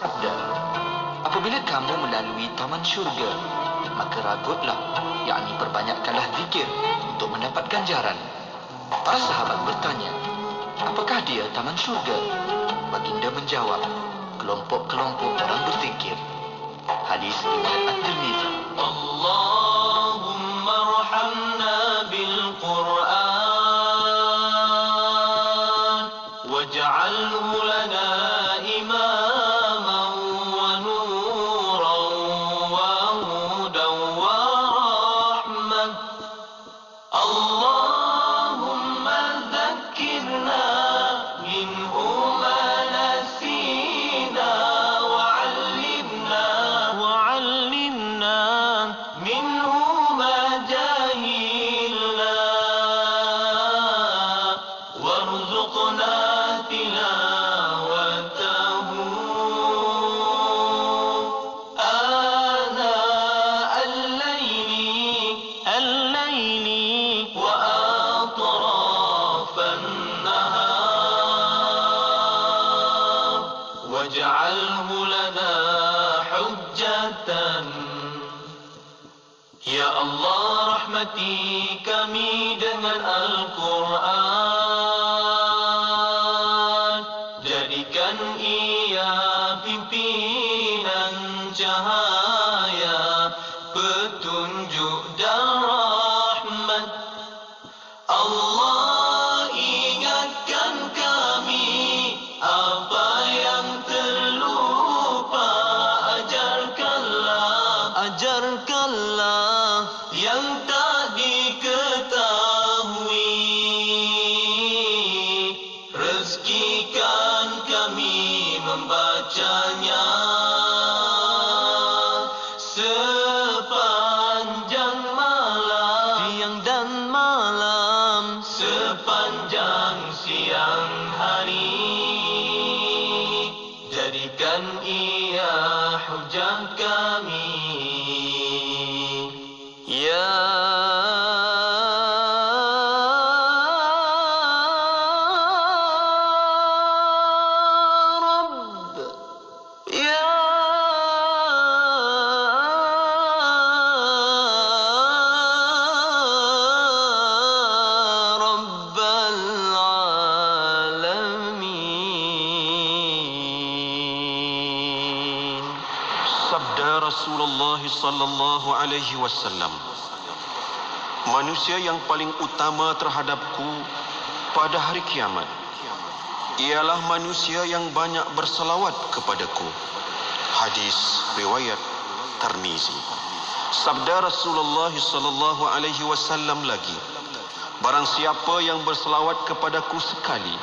bersabda, apabila kamu melalui taman syurga, maka ragutlah, yakni perbanyakkanlah zikir untuk mendapat ganjaran. Para sahabat bertanya, apakah dia taman syurga? Baginda menjawab, kelompok-kelompok orang berzikir. Hadis riwayat At-Tirmizi. Allahumma arhamna bil Qur'an waj'alhu lana imaman wa nuran wa hudan wa rahmah. Allahumma dhakkirna minhu ma nasina وعلمنا منه ما جهلنا وارزقنا تلاوته آناء الليل وأطراف النهار واجعله لنا حجة. Ya Allah, rahmati kami dengan Al-Quran. Jadikan ia pimpinan cahaya, petunjuk dan rahmat. Allah, ingatkan kami apa yang terlupa. Ajarkanlah yang tak diketahui. Rezekikan kami membacanya sepanjang malam, siang dan malam, sepanjang siang hari. Jadikan ia hujah kami. Ya Rabb, Ya Rabbal Alamin. Sabda Rasulullah sallallahu alaihi wasallam, manusia yang paling utama terhadapku pada hari kiamat ialah manusia yang banyak berselawat kepadaku. Hadis riwayat Tirmizi. Sabda Rasulullah sallallahu alaihi wasallam lagi, barang siapa yang berselawat kepadaku sekali,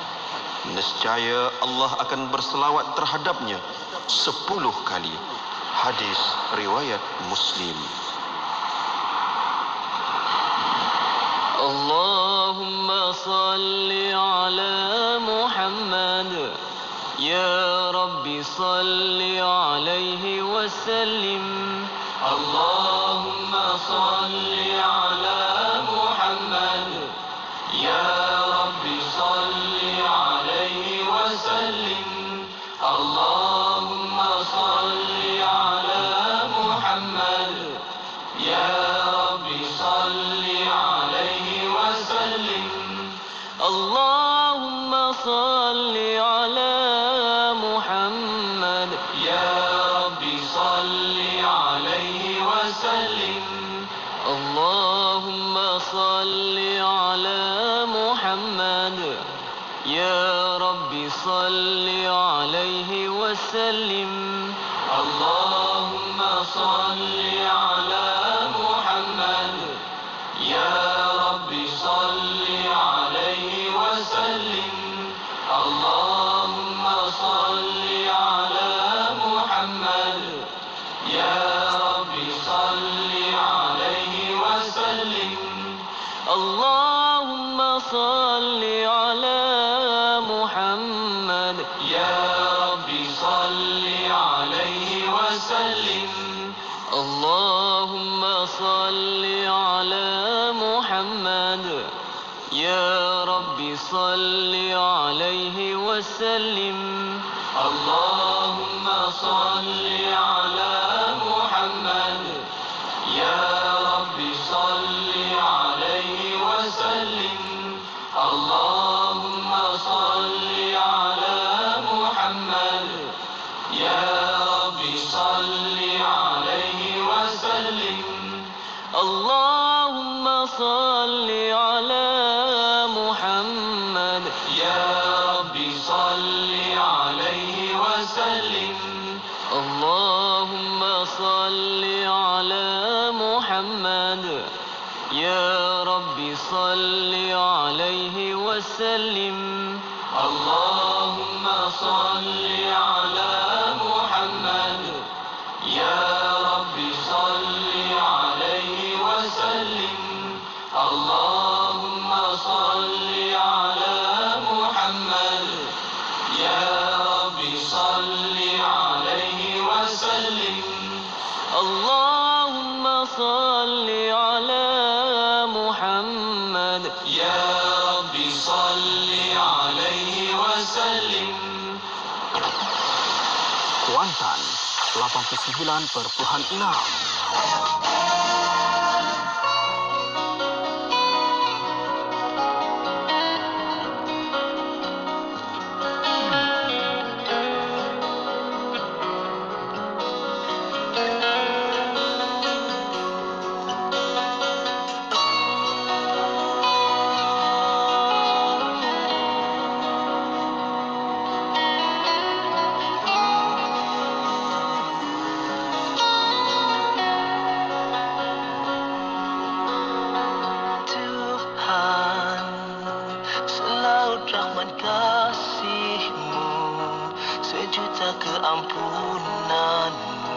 nescaya Allah akan berselawat terhadapnya 10 kali. Hadis riwayat Muslim. Allahumma salli ala Muhammad, ya Rabbi salli alaihi wa sallim. Allahumma salli ala Muhammad, ya Rabbi salli alaihi wa sallim. Allahumma salli ala Muhammad, ya Rabbi salli alaihi wa sallim. Allahumma salli ala Muhammad, ya Rabbi salli alaihi wa sallim. Allahumma salli ala Muhammad, ya Rabbi salli alaihi wa sallim. Allahumma salli ala Muhammad, ya Rabbi salli alaihi wa sallim. Allahumma salli ala Muhammad, ya Rabbi salli alaihi wa sallim. Allahumma salli ala Muhammad, ya Rabbi salli alaihi wa sallim. Allahumma salli ala Muhammad, ya Rabbi salli alaihi wa sallim. Allahumma salli يا رب صل عليه وسلم اللهم صل على محمد يا رب صل عليه وسلم اللهم صل على محمد يا رب صل عليه وسلم اللهم صل على محمد يا رب صل عليه وسلم اللهم صل على محمد يا رب صل عليه وسلم اللهم صل على محمد يا رب صل عليه وسلم Kuantan 89,6. Rahmat kasih-Mu, sejuta keampunan-Mu,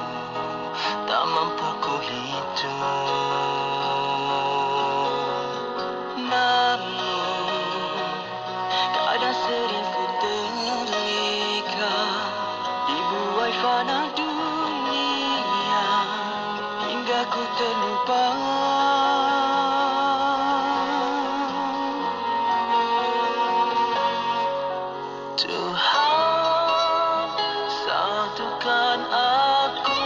tak mampu ku hitung. Namun, kadang sering ku terlihat dibuai fana dunia, hingga ku terlupa. Tuhan, satukan aku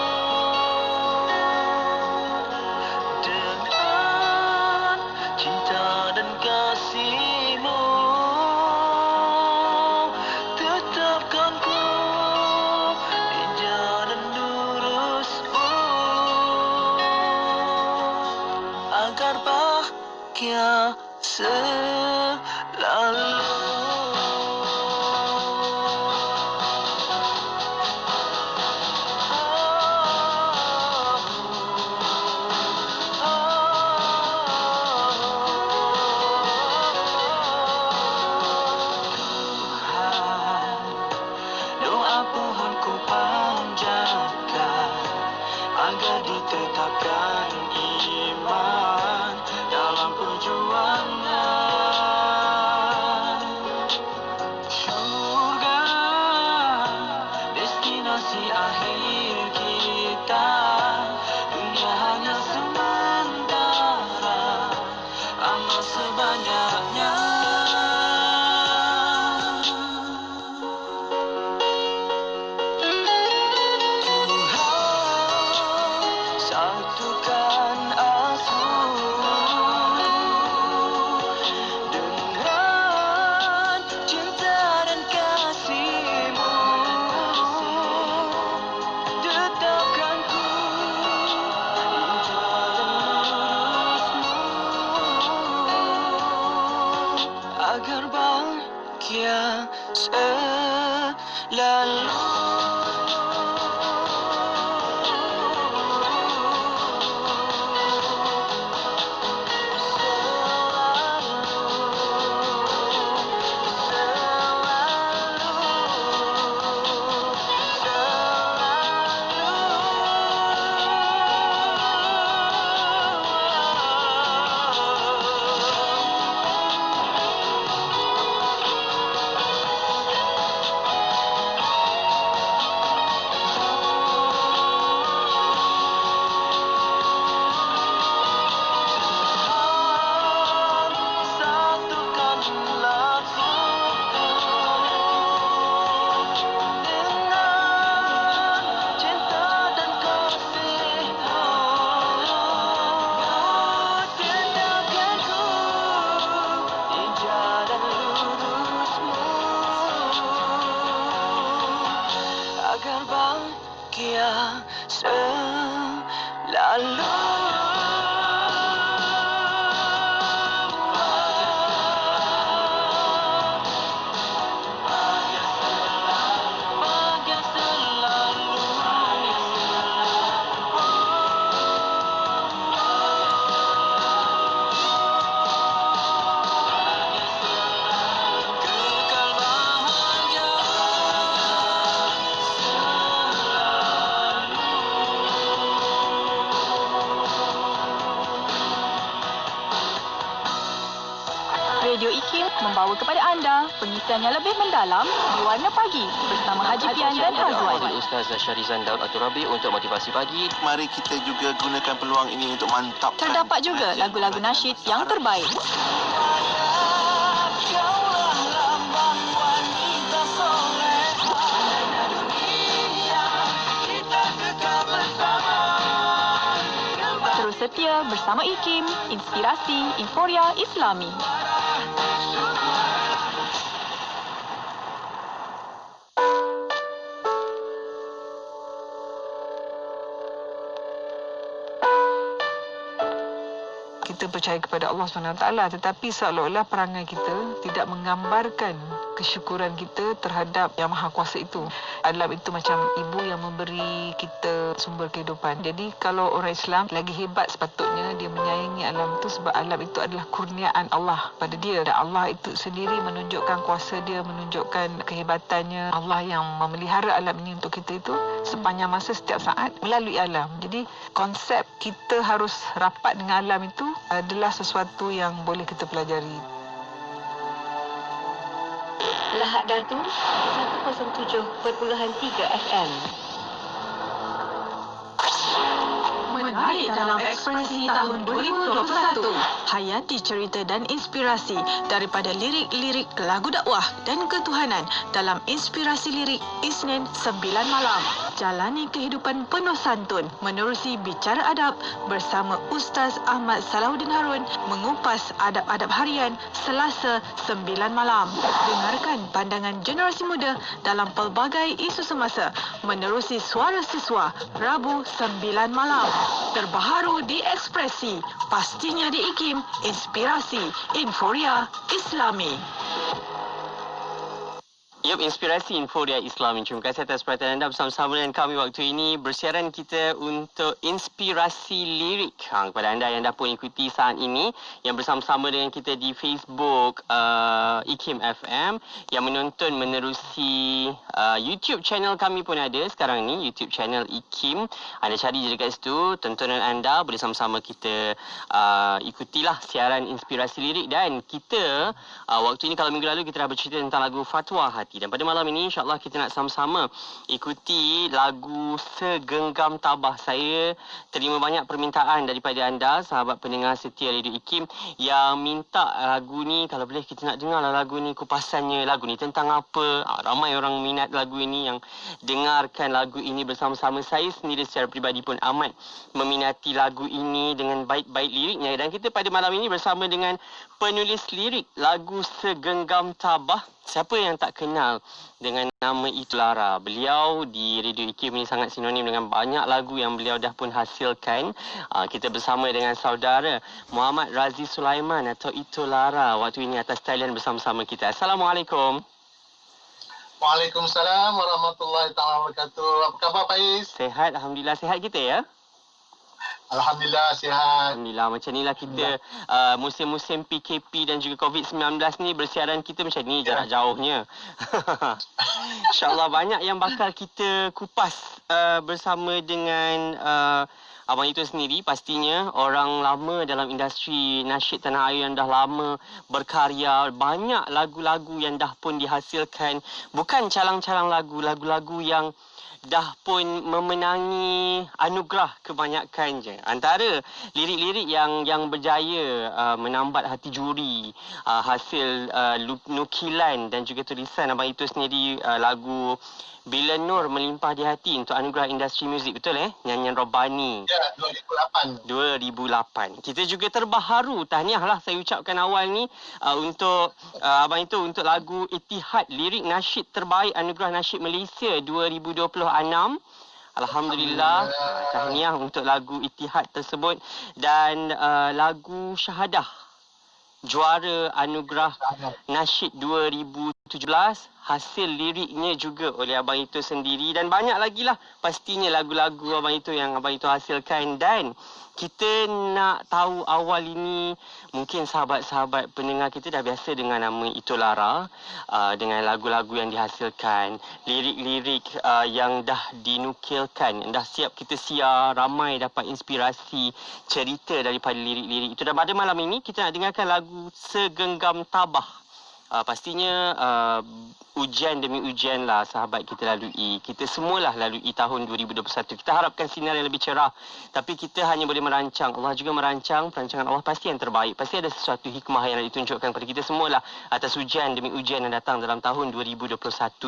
dengan cinta dan kasih-Mu. Tetapkan ku di jalan lurus-Mu, agar bahagia selalu. Agar ditetapkan iman dalam perjuangan. Surga, destinasi akhir kita. Dunia hanya sementara, amal sebanyaknya. Satukan aku dengan cinta dan kasih-Mu. Tetapkan ku di jalan lurus-Mu, agar bahagia selalu. agar bahagia selalu. Radio IKIM membawa kepada anda pengisian yang lebih mendalam di Warna Pagi bersama Haji Pian dan Hazwan. Ustaz Syarizan Daud Aturabi untuk motivasi pagi. Mari kita juga gunakan peluang ini untuk mantapkan. Terdapat juga lagu-lagu nasyid yang terbaik. Terus setia bersama IKIM, inspirasi Inforia Islami. Kita percaya kepada Allah SWT, tetapi seolah-olah perangai kita tidak menggambarkan kesyukuran kita terhadap Yang Maha Kuasa itu. Alam itu macam ibu yang memberi kita sumber kehidupan. Jadi kalau orang Islam lagi hebat, sepatutnya dia menyayangi alam itu, sebab alam itu adalah kurniaan Allah pada dia. Dan Allah itu sendiri menunjukkan kuasa dia, menunjukkan kehebatannya. Allah yang memelihara alam ini untuk kita itu sepanjang masa, setiap saat melalui alam. Jadi konsep kita harus rapat dengan alam itu adalah sesuatu yang boleh kita pelajari. Lahad Datu 107.3 FM. Menarik dalam ekspresi tahun 2021. Hayati cerita dan inspirasi daripada lirik-lirik lagu dakwah dan ketuhanan dalam Inspirasi Lirik Isnin 9 malam. Jalani kehidupan penuh santun menerusi Bicara Adab bersama Ustaz Ahmad Salahuddin Harun mengupas adab-adab harian Selasa 9 malam. Dengarkan pandangan generasi muda dalam pelbagai isu semasa menerusi Suara Siswa Rabu 9 malam. Terbaharu di Ekspresi, pastinya di IKIM, Inspirasi Inforia Islami. Yup, Inspirasi Inforia Islami. Terima kasih atas perhatian anda bersama-sama dengan kami waktu ini. Bersiaran kita untuk Inspirasi Lirik. Kepada anda yang dah pun ikuti saat ini, yang bersama-sama dengan kita di Facebook IKIM FM, yang menonton menerusi YouTube channel kami pun ada sekarang ni, YouTube channel IKIM. Anda cari je dekat situ, tontonan anda boleh sama-sama kita ikutilah siaran Inspirasi Lirik. Dan kita waktu ini, kalau minggu lalu kita dah bercerita tentang lagu Fatwa Hati. Dan pada malam ini insya-Allah kita nak sama-sama ikuti lagu Segenggam Tabah. Saya terima banyak permintaan daripada anda, sahabat pendengar setia Radio IKIM, yang minta lagu ni, kalau boleh kita nak dengar lagu ni, kupasannya lagu ni tentang apa. Ramai orang minat lagu ini, yang dengarkan lagu ini bersama-sama. Saya sendiri secara peribadi pun amat meminati lagu ini dengan baik-baik liriknya. Dan kita pada malam ini bersama dengan penulis lirik lagu Segenggam Tabah. Siapa yang tak kenal dengan nama Itu Lara? Beliau di Radio IKIM ini sangat sinonim dengan banyak lagu yang beliau dah pun hasilkan. Kita bersama dengan saudara Muhammad Razi Sulaiman atau Itu Lara waktu ini atas talian bersama-sama kita. Assalamualaikum. Waalaikumsalam warahmatullahi taala wabarakatuh. Apa khabar Faiz? Sehat, alhamdulillah. Sehat kita ya? Alhamdulillah sihat. Alhamdulillah. Macam inilah kita musim-musim PKP dan juga COVID-19 ni, bersiaran kita macam ni, jarak jauhnya. InsyaAllah banyak yang bakal kita kupas bersama dengan Abang Itu sendiri. Pastinya orang lama dalam industri nasyid tanah air yang dah lama berkarya. Banyak lagu-lagu yang dah pun dihasilkan. Bukan calang-calang lagu-lagu yang dah pun memenangi anugerah kebanyakan je. Antara lirik-lirik yang berjaya menambat hati juri, hasil nukilan dan juga tulisan Abang Itu sendiri, lagu Bila Nur melimpah di hati untuk anugerah industri muzik, betul nyanyian Rabbani. Ya, 2008. Kita juga terbaharu, tahniahlah saya ucapkan awal ni untuk abang itu untuk lagu Ittihad, lirik nasyid terbaik anugerah nasyid Malaysia 2026. Alhamdulillah, tahniah untuk lagu Ittihad tersebut. Dan lagu Syahadah, juara anugerah nasyid 2017, hasil liriknya juga oleh abang itu sendiri, dan banyak lagi lah pastinya lagu-lagu abang itu yang abang itu hasilkan. Dan kita nak tahu awal ini, mungkin sahabat-sahabat pendengar kita dah biasa dengan nama Ito Lara, dengan lagu-lagu yang dihasilkan, lirik-lirik yang dah dinukilkan, dah siap kita siar, ramai dapat inspirasi cerita daripada lirik-lirik itu. Dan pada malam ini kita nak dengarkan lagu Segenggam Tabah. Pastinya ujian demi ujian lah sahabat kita lalui. Kita semualah lalui tahun 2021. Kita harapkan sinar yang lebih cerah. Tapi kita hanya boleh merancang. Allah juga merancang. Perancangan Allah pasti yang terbaik. Pasti ada sesuatu hikmah yang nak ditunjukkan kepada kita semualah atas ujian demi ujian yang datang dalam tahun 2021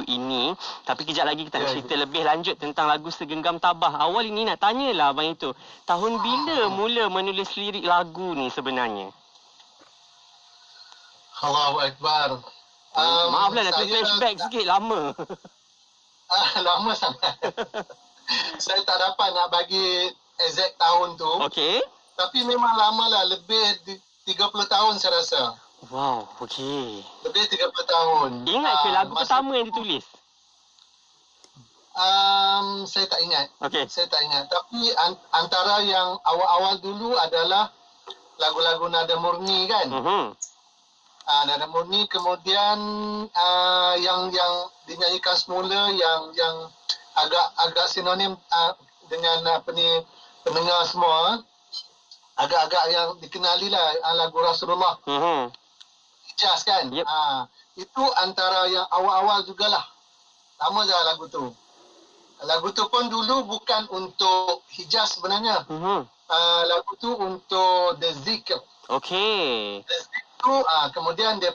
ini. Tapi kejap lagi kita nak cerita lebih lanjut tentang lagu Segenggam Tabah. Awal ini nak tanyalah abang itu, tahun bila mula menulis lirik lagu ni sebenarnya? Allahu Akbar. Maaflah nak flashback sikit, lama. Lama sangat. Saya tak dapat nak bagi exact tahun tu. Okey. Tapi memang lama lah, lebih 30 tahun saya rasa. Wow, okey. Lebih 30 tahun. Ingat ke lagu pertama yang ditulis? Saya tak ingat. Okey. Saya tak ingat. Tapi antara yang awal-awal dulu adalah lagu-lagu Nada Murni kan. Nada Murni, kemudian yang dinyanyikan semula yang agak sinonim dengan pendengar semua, agak-agak yang dikenali lah, lagu Rasulullah. Hijaz kan. Yep. Itu antara yang awal-awal jugalah. Lama dah lagu tu. Lagu tu pun dulu bukan untuk Hijaz sebenarnya. Lagu tu untuk The Zikr. Okey. The Zikr tu kemudian dia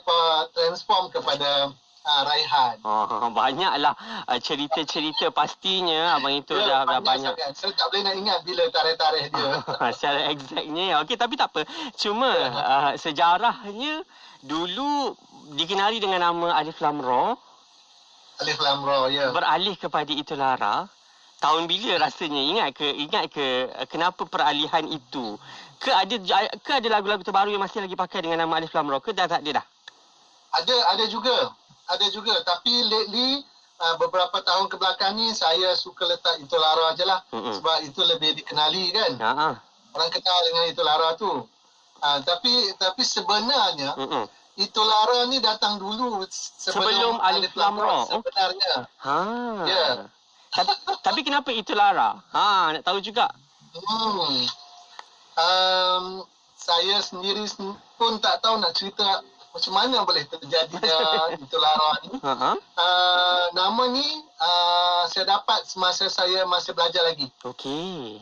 transform kepada Raihan. Banyaklah cerita-cerita pastinya abang itu dah banyak. Sangat. Saya tak boleh nak ingat bila tarikh-tarikh dia. Secara exactnya. Okey, tapi tak apa. Cuma sejarahnya dulu dikenali dengan nama Alif Lam Ra. Alif Lam Ra, ya. Beralih kepada Ito Lara. Tahun bila rasanya? Ingat ke kenapa peralihan itu? Ke ada lagu-lagu terbaru yang masih lagi pakai dengan nama Alif Lam Ra, ke dah tak ada dah? Ada juga. Tapi lately beberapa tahun kebelakang ni saya suka letak Ito Lara je lah. Sebab itu lebih dikenali kan. Orang kenal dengan Ito Lara tu. Tapi sebenarnya Ito Lara ni datang dulu sebelum Alif Lam Ra sebenarnya. Ya. Tapi kenapa Ito Lara? Nak tahu juga. Saya sendiri pun tak tahu nak cerita macam mana boleh terjadi Ito Lara ni. Nama ni saya dapat semasa saya masih belajar lagi. Okey.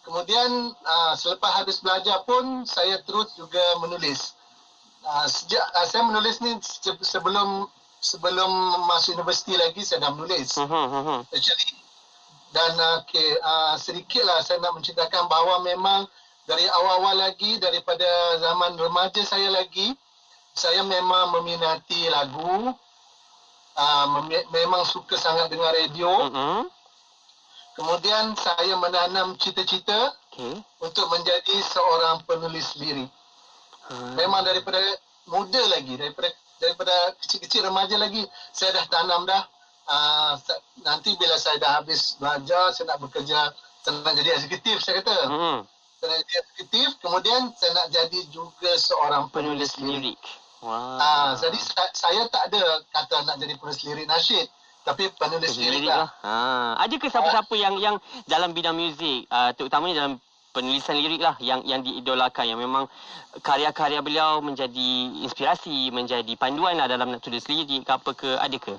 Kemudian selepas habis belajar pun saya terus juga menulis. Sejak saya menulis ni sebelum masuk universiti lagi saya dah menulis. Actually. Dan sedikitlah saya nak menceritakan bahawa memang dari awal-awal lagi, daripada zaman remaja saya lagi, saya memang meminati lagu, memang suka sangat dengar radio. Kemudian saya menanam cita-cita untuk menjadi seorang penulis lirik. Memang daripada muda lagi, daripada kecil-kecil remaja lagi, saya dah tanam dah. Nanti bila saya dah habis belajar, saya nak bekerja, saya nak jadi eksekutif, saya kata. Saya nak jadi eksekutif, kemudian saya nak jadi juga seorang penulis lirik. Wow. Jadi saya tak ada kata nak jadi penulis lirik nasyid, tapi penulis lirik lah. Ada ke siapa-siapa yang dalam bidang muzik, terutamanya dalam penulisan lirik lah, yang diidolakan, yang memang karya-karya beliau menjadi inspirasi, menjadi panduan lah dalam nak tulis lirik, apa ke, ada ke?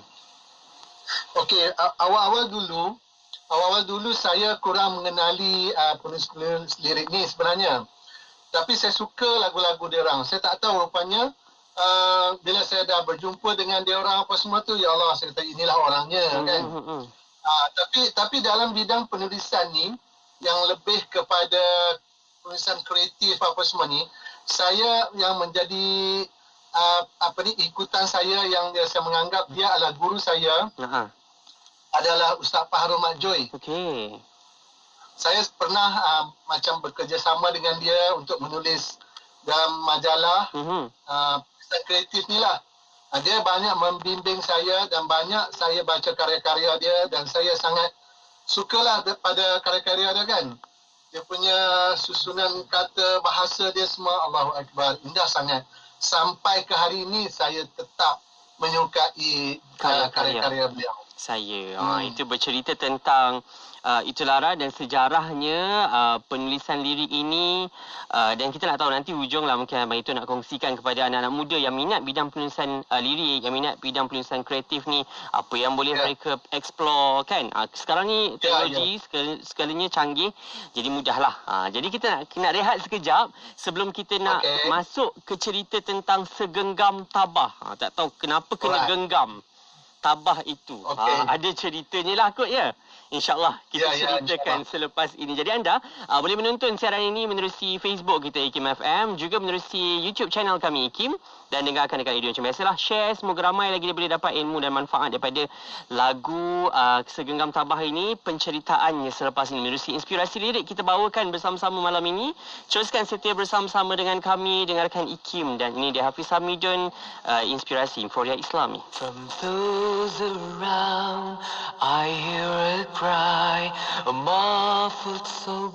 Okey, awal-awal dulu saya kurang mengenali penulis lirik ni sebenarnya. Tapi saya suka lagu-lagu dia orang. Saya tak tahu rupanya bila saya dah berjumpa dengan dia orang apa semua tu, ya Allah, saya kata inilah orangnya kan. Tapi dalam bidang penulisan ni yang lebih kepada penulisan kreatif apa semua ni, saya yang menjadi ikutan saya yang saya menganggap dia adalah guru saya adalah Ustaz Fahrul Makjoy. Okey. Saya pernah macam bekerjasama dengan dia untuk menulis dalam majalah penulisan kreatif ni lah. Dia banyak membimbing saya dan banyak saya baca karya-karya dia dan saya sangat sukalah pada karya-karya dia kan. Dia punya susunan kata, bahasa dia semua, Allahu Akbar, indah sangat. Sampai ke hari ini saya tetap menyukai karya-karya beliau. Itu bercerita tentang itu Lara dan sejarahnya penulisan lirik ini, dan kita nak tahu nanti hujung lah mungkin Abang Itu nak kongsikan kepada anak-anak muda yang minat bidang penulisan lirik, yang minat bidang penulisan kreatif ni, apa yang boleh mereka explore kan. Sekarang ni teknologi segalanya canggih, jadi mudahlah. Jadi kita nak rehat sekejap sebelum kita nak masuk ke cerita tentang segenggam tabah. Tak tahu kenapa kena genggam tabah itu. Ada ceritanya lah kot ya. InsyaAllah kita ceritakan selepas ini. Jadi anda boleh menonton siaran ini menerusi Facebook kita IKIM FM, juga menerusi YouTube channel kami IKIM, dan dengarkan dekat radio macam biasalah. Share, semoga ramai lagi dia boleh dapat ilmu dan manfaat daripada lagu Segenggam Tabah ini. Penceritaannya selepas ini menerusi inspirasi lirik kita bawakan bersama-sama malam ini. Teruskan setia bersama-sama dengan kami, dengarkan IKIM, dan ini dia Hafiz Hamidun, Inspirasi Inforia Islami. From those around I hear a cry, a muffled sob,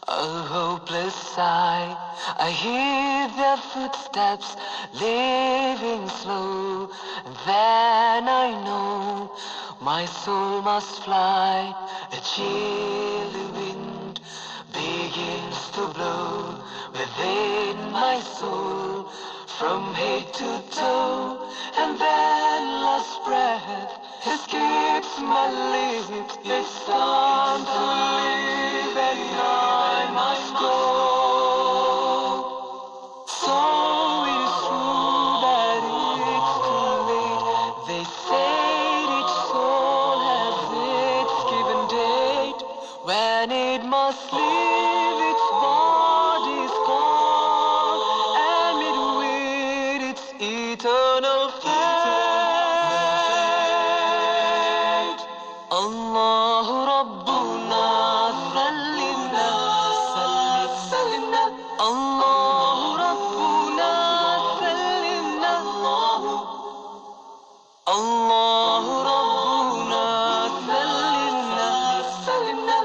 a hopeless sigh. I hear their footsteps leaving slow, and then I know my soul must fly. A chilly wind begins to blow within my soul, from head to toe, and then last breath escapes my lips. It's time to leave and I must go. So it's true that it's too late. They say each soul has its given date when it must leave its body's gone and meet with its eternal fate. الله ربنا سلمنا سلمنا الله ربنا سلمنا الله ربنا سلمنا سلمنا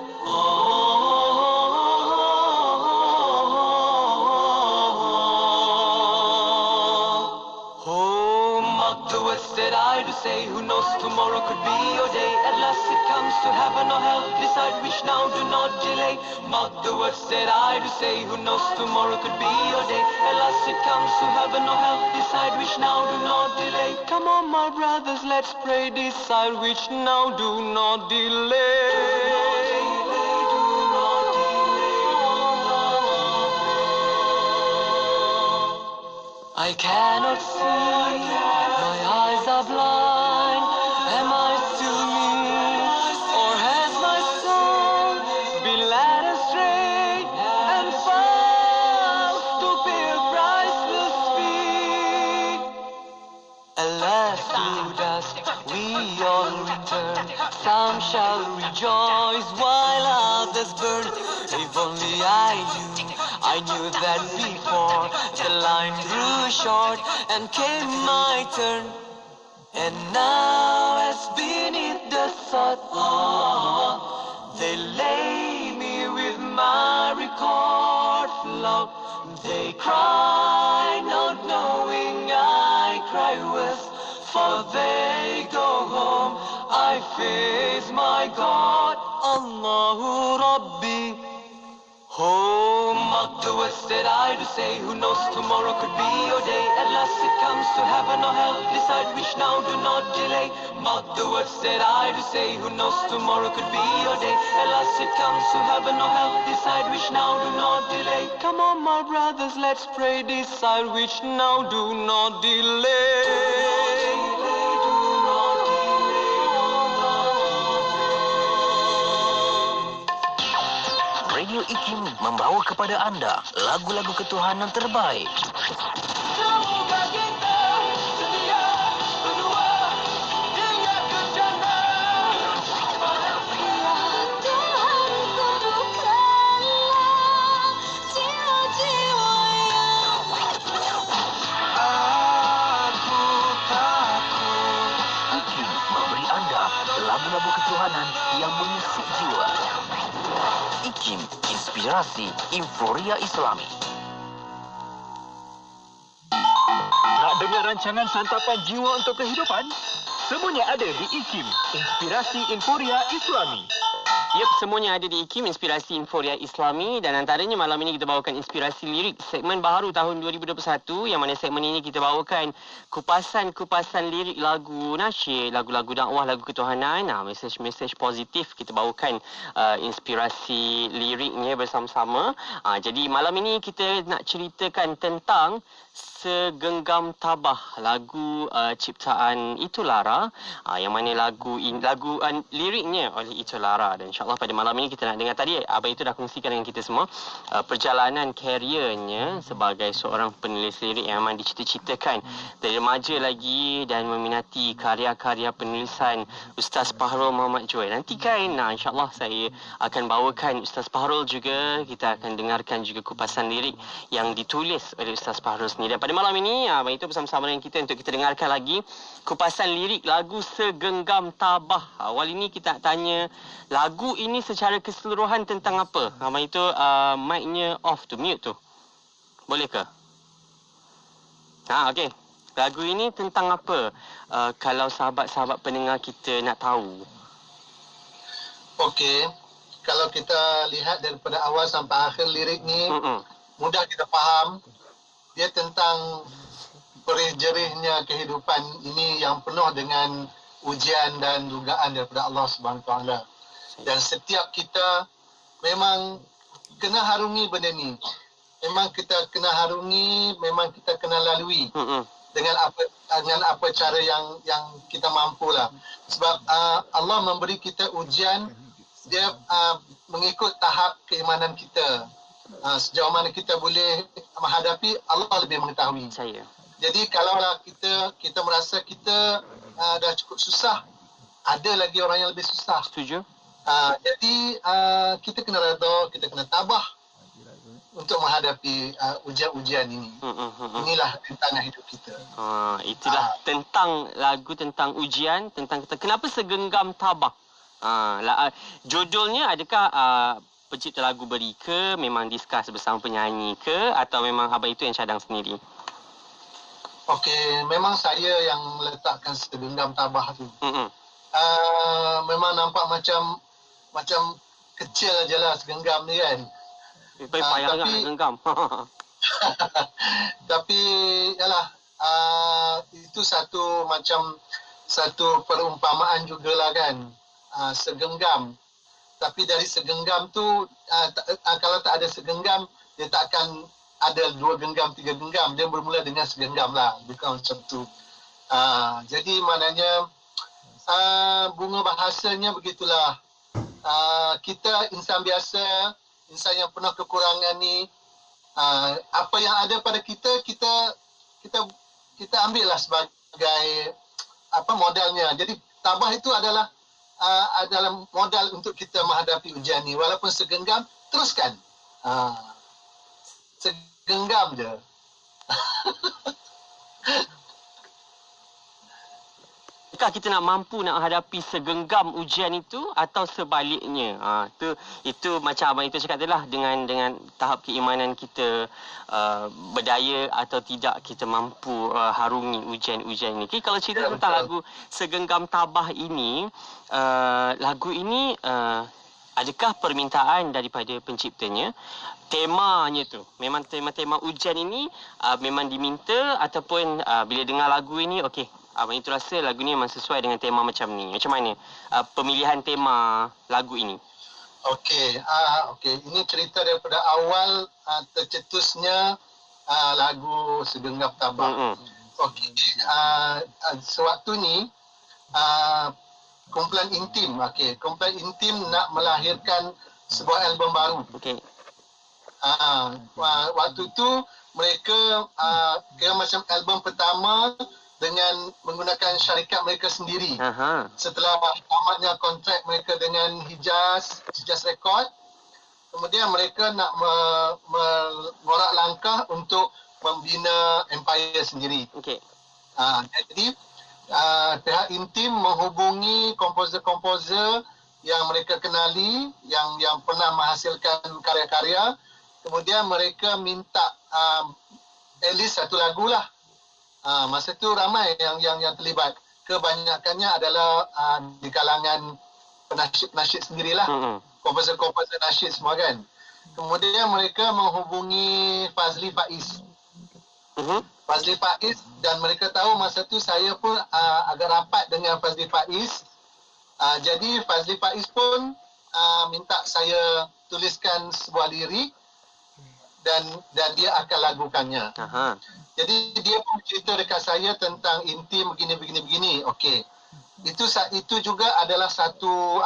Mark the words that I do say. Who knows, tomorrow could be your day. At last it comes to heaven or hell. Decide which now, do not delay. Mark the words that I do say. Who knows, tomorrow could be your day. At last it comes to heaven or hell. Decide which now, do not delay. Come on my brothers, let's pray. Decide which now, do not delay. I cannot see, my eyes are blind. Am I still me, or has my soul been led astray and found to pay a priceless fee? Alas, to dust we all return. Some shall rejoice while others burn. If only I knew that before the line grew short and came my turn. And now as beneath the sod, they lay me with my record flogged. They cry, not knowing I cry worse, for they go home, I face my God. Allahu Rabbi. Oh, mark the words words that I do say. Who knows, tomorrow could be your day. At last it comes to heaven or hell. Decide which now, do not delay. Mark the words that I do say. Who knows, tomorrow could be your day. At last it comes to heaven or hell. Decide which now, do not delay. Come on, my brothers, let's pray. Decide which now, do not delay. Radio IKIM membawa kepada anda lagu-lagu ketuhanan terbaik. Semoga kita setia berdua hingga ke jannah. Tuhan sembuhkanlah jiwa-jiwa yang Aku takut. IKIM memberi anda lagu-lagu ketuhanan yang mengusik jiwa. IKIM, inspirasi Inforia Islami. Nak dengar rancangan santapan jiwa untuk kehidupan? Semuanya ada di IKIM, inspirasi Inforia Islami. Yep, semuanya ada di IKIM, Inspirasi Inforia Islami, dan antaranya malam ini kita bawakan inspirasi lirik segmen baharu tahun 2021, yang mana segmen ini kita bawakan kupasan-kupasan lirik lagu nasyid, lagu-lagu dakwah, lagu ketuhanan, mesej-mesej positif. Kita bawakan inspirasi liriknya bersama-sama. Jadi malam ini kita nak ceritakan tentang Segenggam Tabah, lagu ciptaan Itu Lara, yang mana liriknya oleh Itu Lara. Dan insyaAllah pada malam ini kita nak dengar, tadi Abang Itu dah kongsikan dengan kita semua perjalanan kariernya sebagai seorang penulis lirik yang memang dicita-citakan dari remaja lagi, dan meminati karya-karya penulisan Ustaz Pahrul Muhammad Joy. Nanti kan insyaAllah saya akan bawakan Ustaz Pahrul juga. Kita akan dengarkan juga kupasan lirik yang ditulis oleh Ustaz Pahrul sendiri. Dan pada malam ini Abang Itu bersama-sama dengan kita untuk kita dengarkan lagi kupasan lirik lagu Segenggam Tabah. Awal ini kita tanya, lagu ini secara keseluruhan tentang apa? Abang Itu mic-nya off tu, mute tu. Boleh ke? Okey. Lagu ini tentang apa? Kalau sahabat-sahabat pendengar kita nak tahu. Okey. Kalau kita lihat daripada awal sampai akhir lirik ni, mudah kita faham. Dia tentang perih-jerihnya kehidupan ini yang penuh dengan ujian dan dugaan daripada Allah Subhanahu Wa Taala. Dan setiap kita memang kena harungi benda ni. Memang kita kena harungi, memang kita kena lalui dengan apa cara yang kita mampulah. Sebab Allah memberi kita ujian, dia mengikut tahap keimanan kita. Sejauh mana kita boleh menghadapi, Allah lebih mengetahui. Jadi kalaulah kita merasa kita dah cukup susah, ada lagi orang yang lebih susah. Setuju. Jadi kita kena redha, kita kena tabah untuk menghadapi ujian-ujian ini. Inilah rintangan hidup kita. Itulah tentang lagu, tentang ujian, tentang kita. Kenapa Segenggam Tabah? Judulnya adakah pencipta lagu beri ke, memang diskus bersama penyanyi ke, atau memang Abang Itu yang cadang sendiri? Okey, memang saya yang letakkan Segenggam Tabah tu. Memang nampak macam kecil aje lah segenggam ni kan. Payah nak genggam. Tapi yalah, itu satu perumpamaan jugalah kan. Segenggam. Tapi dari segenggam tu, kalau tak ada segenggam, dia tak akan ada 2 genggam, 3 genggam. Dia bermula dengan segenggam lah. Bukan macam tu. Jadi maknanya, bunga bahasanya begitulah. Kita insan biasa, insan yang penuh kekurangan ni, apa yang ada pada kita ambillah sebagai modalnya. Jadi tabah itu adalah modal untuk kita menghadapi ujian ni. Walaupun segenggam, teruskan. Segenggam je. Adakah kita nak mampu nak hadapi segenggam ujian itu, atau sebaliknya? Itu macam Abang Itu cakap tadi lah, dengan tahap keimanan kita, berdaya atau tidak kita mampu harungi ujian-ujian ini. Okay, kalau cerita tentang lagu Segenggam Tabah ini, lagu ini adakah permintaan daripada penciptanya temanya tu memang tema-tema ujian ini memang diminta ataupun bila dengar lagu ini okey abang itu rasa lagu ni memang sesuai dengan tema macam ni. Macam mana pemilihan tema lagu ini? Okey, ini cerita daripada awal tercetusnya lagu Segenggam Tabah. Okey, sewaktu ni kumpulan Intim, kumpulan Intim nak melahirkan sebuah album baru. Okey. Waktu tu mereka kira macam album pertama dengan menggunakan syarikat mereka sendiri. Setelah tamatnya kontrak mereka dengan Hijaz Record, kemudian mereka nak mengorak langkah untuk membina empire sendiri. Okey. Jadi pihak Intim menghubungi komposer-komposer yang mereka kenali, yang pernah menghasilkan karya-karya. Kemudian mereka minta at least satu lagu lah. Masa tu ramai yang terlibat. Kebanyakannya adalah di kalangan penasyid-penasyid sendirilah. Komposer-komposer nasyid semua kan. Kemudian mereka menghubungi Fazli Faiz. Fazli Faiz, dan mereka tahu masa tu saya pun agak rapat dengan Fazli Faiz. Jadi Fazli Faiz pun minta saya tuliskan sebuah lirik dan dia akan lagukannya. Jadi dia pun cerita dekat saya tentang Intim begini. Okey. Itu juga adalah satu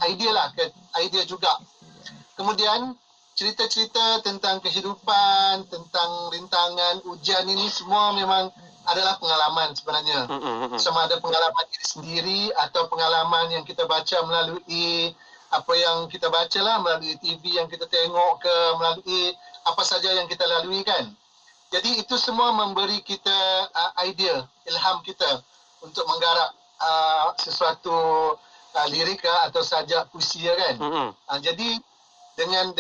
idea lah, idea juga. Kemudian cerita-cerita tentang kehidupan, tentang rintangan, ujian ini semua memang adalah pengalaman sebenarnya. Sama ada pengalaman diri sendiri atau pengalaman yang kita baca melalui apa yang kita baca lah, melalui TV yang kita tengok ke, melalui apa saja yang kita lalui kan. Jadi itu semua memberi kita idea, ilham kita untuk menggarap sesuatu lirik atau sajak puisi kan. Jadi dengan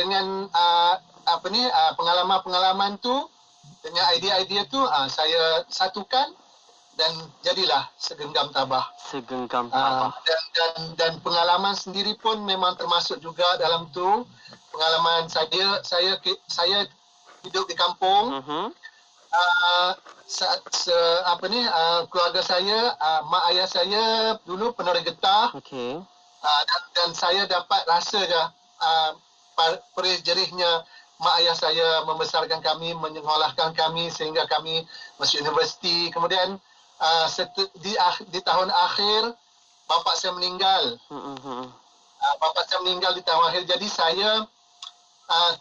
pengalaman-pengalaman tu, dengan idea-idea tu saya satukan dan jadilah Segenggam Tabah. Segenggam Tabah. Dan pengalaman sendiri pun memang termasuk juga dalam tu. Pengalaman saya hidup di kampung. Keluarga saya, mak ayah saya dulu penari getah. Okey. Dan saya dapat rasa perih jerihnya mak ayah saya membesarkan kami, menyekolahkan kami sehingga kami masuk universiti. Kemudian di tahun akhir bapa saya meninggal. Bapa saya meninggal di tahun akhir. Jadi saya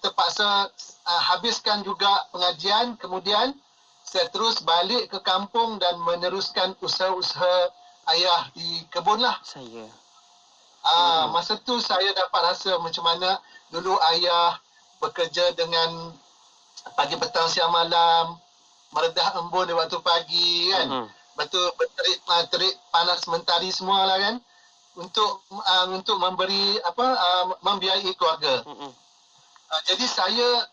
terpaksa habiskan juga pengajian. Kemudian saya terus balik ke kampung dan meneruskan usaha-usaha ayah di kebun lah. Masa tu saya dapat rasa macam mana dulu ayah bekerja dengan pagi, petang, siang, malam, meredah embun di waktu pagi kan. Betul, terik panas mentari semua lah kan, untuk memberi membiayai keluarga. Jadi saya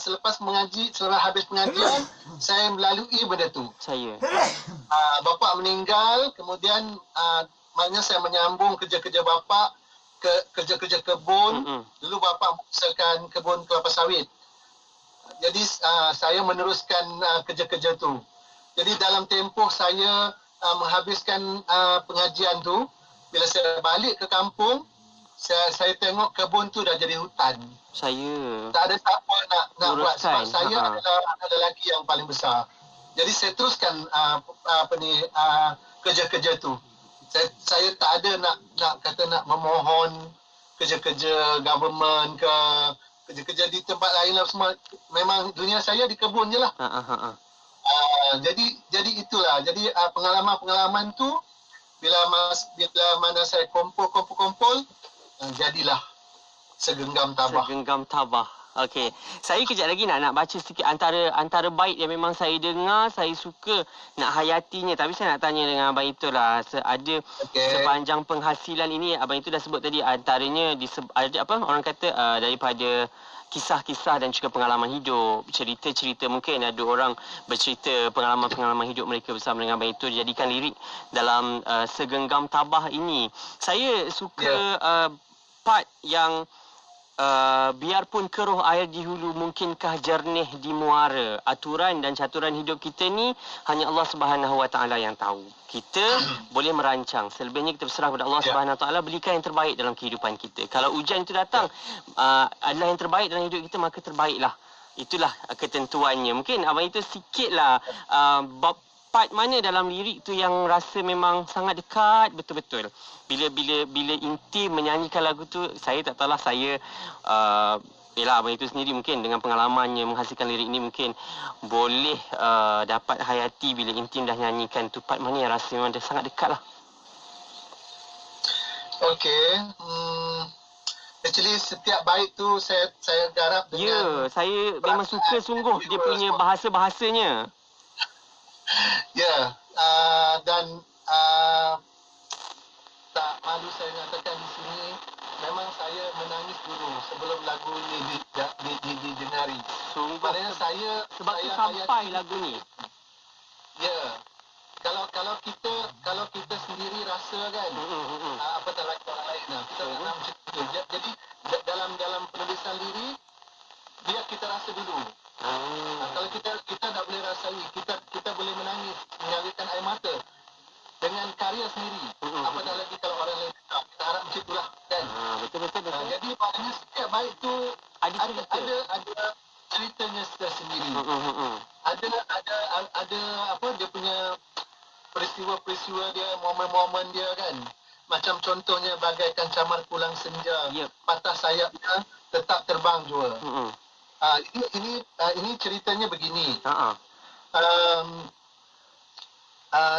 selepas habis pengajian saya melalui benda tu. Bapa meninggal, kemudian maknanya saya menyambung kerja-kerja bapa ke kerja-kerja kebun. Dulu bapa mengusahakan kebun kelapa sawit. Jadi saya meneruskan kerja-kerja tu. Jadi dalam tempoh saya menghabiskan pengajian tu, bila saya balik ke kampung, saya tengok kebun tu dah jadi hutan. Tak ada siapa nak buat, sebab saya adalah lelaki yang paling besar. Jadi saya teruskan kerja-kerja tu. Saya tak ada nak memohon kerja-kerja government ke, kerja-kerja di tempat lain lah semua. Memang dunia saya di kebun je lah. Jadi itulah. Jadi pengalaman-pengalaman tu bila mana saya kumpul, jadilah Segenggam Tabah. Segenggam Tabah. Okey. Saya kejap lagi nak baca sedikit antara bait yang memang saya dengar, saya suka nak hayatinya. Tapi saya nak tanya dengan Abang Itu lah. Ada sepanjang penghasilan ini, Abang Itu dah sebut tadi antaranya orang kata daripada kisah-kisah dan juga pengalaman hidup, cerita-cerita. Mungkin ada orang bercerita pengalaman-pengalaman hidup mereka bersama dengan Abang Itu dijadikan lirik dalam Segenggam Tabah ini. Saya suka part yang biarpun keruh air di hulu, mungkinkah jernih di muara. Aturan dan caturan hidup kita ni hanya Allah Subhanahu Wa Taala yang tahu. Kita boleh merancang. Selebihnya kita berserah kepada Allah Subhanahu Wa Taala, berikan yang terbaik dalam kehidupan kita. Kalau hujan itu datang adalah yang terbaik dalam hidup kita, maka terbaiklah. Itulah ketentuannya. Mungkin abang itu sikitlah part mana dalam lirik tu yang rasa memang sangat dekat betul-betul. Bila inti menyanyikan lagu tu, saya tak tahulah, saya yalah abang itu sendiri mungkin dengan pengalamannya menghasilkan lirik ni mungkin boleh dapat hayati bila inti dah nyanyikan tu, part mana yang rasa memang dia sangat dekat lah. Okey. Actually setiap bait tu saya garap dengan... Ya, saya memang suka sungguh dia punya bahasa-bahasanya. Ya, dan tak malu saya nyatakan di sini, memang saya menangis dulu sebelum lagu ini didengari. Sungguh. Maknanya sebab saya sampai lagu ni. Ya, kalau kita sendiri rasa kan, apa tak like orang lain lah. Kita tak nak macam tu. Jadi dalam penulisan lirik, biar kita rasa dulu. Kalau kita tak boleh rasai, kita boleh menangis, mengalirkan air mata dengan karya sendiri. Apatah lagi kalau orang lain kita harap macam itulah kan. Betul. Jadi maknanya setiap bait tu ada ceritanya sendiri. Ada apa dia punya peristiwa-peristiwa dia, momen-momen dia kan. Macam contohnya bagaikan camar pulang senja, patah sayapnya tetap terbang jua. Ini ceritanya begini.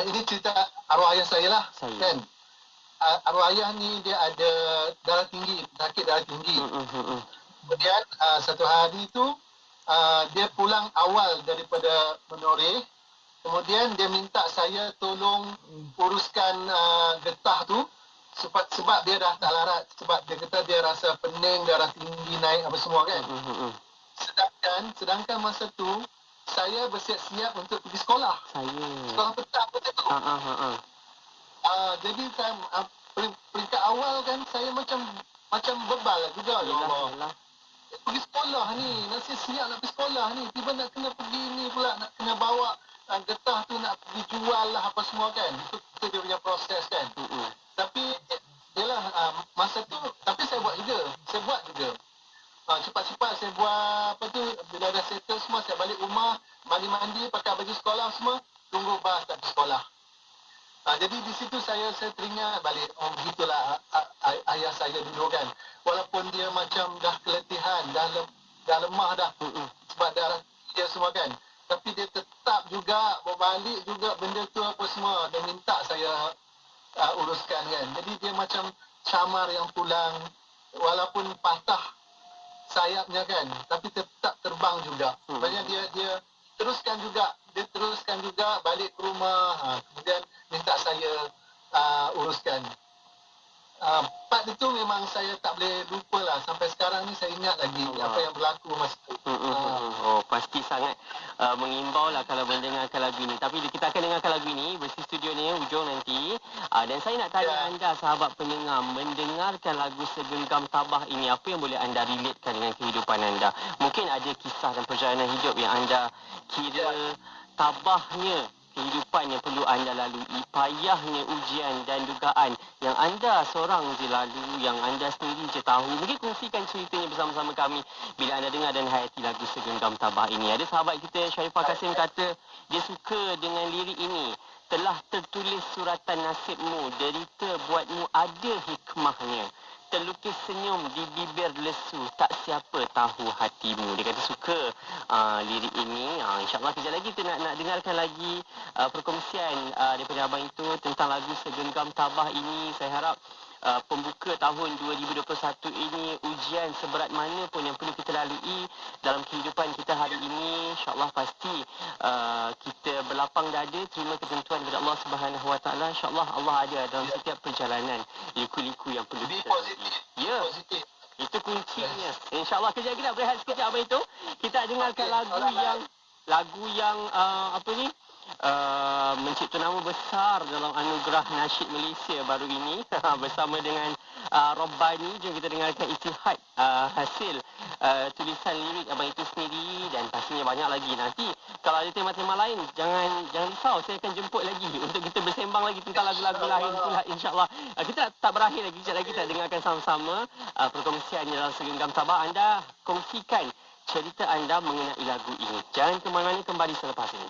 Ini cerita arwah ayah saya lah, kan. Arwah ayah ni dia ada darah tinggi, sakit darah tinggi. Kemudian satu hari tu dia pulang awal daripada Menoreh. Kemudian dia minta saya tolong uruskan getah tu sebab dia dah tak larat, sebab dia kata dia rasa pening, darah tinggi naik apa semua kan. Sedangkan masa tu saya bersiap-siap untuk pergi sekolah. Sekolah petang macam tu. Jadi saya peringkat awal kan saya macam bebal juga. Ya Allah. Pergi sekolah ni, nasi siap nak pergi sekolah ni, tiba nak kena pergi ni pula, nak kena bawa getah tu nak pergi jual lah apa semua kan. Itu dia punya proses kan. Tapi yalah masa tu tapi saya buat juga. Cepat-cepat saya buat apa tu, bila dah settle semua saya balik rumah, mandi-mandi, pakai baju sekolah semua, tunggu bas tak pergi sekolah. Jadi di situ saya teringat balik, begitulah ayah saya dulu kan. Walaupun dia macam dah keletihan, dah lemah dah sebab darah dia semua kan. Tapi dia tetap juga berbalik juga benda tu apa semua dan minta saya uruskan kan. Jadi dia macam camar yang pulang, walaupun patah sayapnya kan, tapi tetap terbang juga. Maknanya dia teruskan juga balik ke rumah, kemudian minta saya uruskan. Part itu memang saya tak boleh lupa lah. Sampai sekarang ni saya ingat lagi apa yang berlaku masa itu. Pasti sangat mengimbau lah kalau mendengarkan lagu ini. Tapi kita akan dengarkan lagu ini bersama studio ni hujung nanti. Dan saya nak tanya anda sahabat pendengar, mendengarkan lagu Segenggam Tabah ini, apa yang boleh anda relatekan dengan kehidupan anda? Mungkin ada kisah dan perjalanan hidup yang anda kira tabahnya kehidupan yang perlu anda lalui, payahnya ujian dan dugaan yang anda seorang je lalu, yang anda sendiri je tahu. Mungkin kongsikan ceritanya bersama-sama kami bila anda dengar dan hayati lagu Segenggam Tabah ini. Ada sahabat kita, Syarifah Kasim, kata dia suka dengan lirik ini. Telah tertulis suratan nasibmu, derita buatmu ada hikmahnya. Terlukis senyum di bibir lesu, tak siapa tahu hatimu. Dia kata suka lirik ini. InsyaAllah kejap lagi kita nak dengarkan lagi perkongsian daripada abang itu tentang lagu Segenggam Tabah ini. Saya harap pembuka tahun 2021 ini, ujian seberat mana pun yang perlu kita lalui dalam kehidupan kita hari ini, insyaAllah pasti kita berlapang dada, terima ketentuan daripada Allah Subhanahu Wa Taala. InsyaAllah Allah ada dalam setiap perjalanan liku-liku yang perlu kita lalui. Ya, itu kuncinya. InsyaAllah kejap kita berehat sekejap abang itu. Kita dengarkan lagu yang mencipta nama besar dalam anugerah nasyid Malaysia baru ini bersama dengan Rabbani. Jom kita dengarkan ijtihad hasil tulisan lirik abang itu sendiri, dan pastinya banyak lagi. Nanti kalau ada tema-tema lain, jangan risau, saya akan jemput lagi untuk kita bersembang lagi tentang lagu-lagu lain pula, insya-Allah. Kita tak berakhir lagi, sekejap lagi kita dengarkan sama-sama perkongsian dalam Segenggam Sabar. Anda kongsikan cerita anda mengenai lagu ini. Jangan ke mana-mana, kembali selepas ini.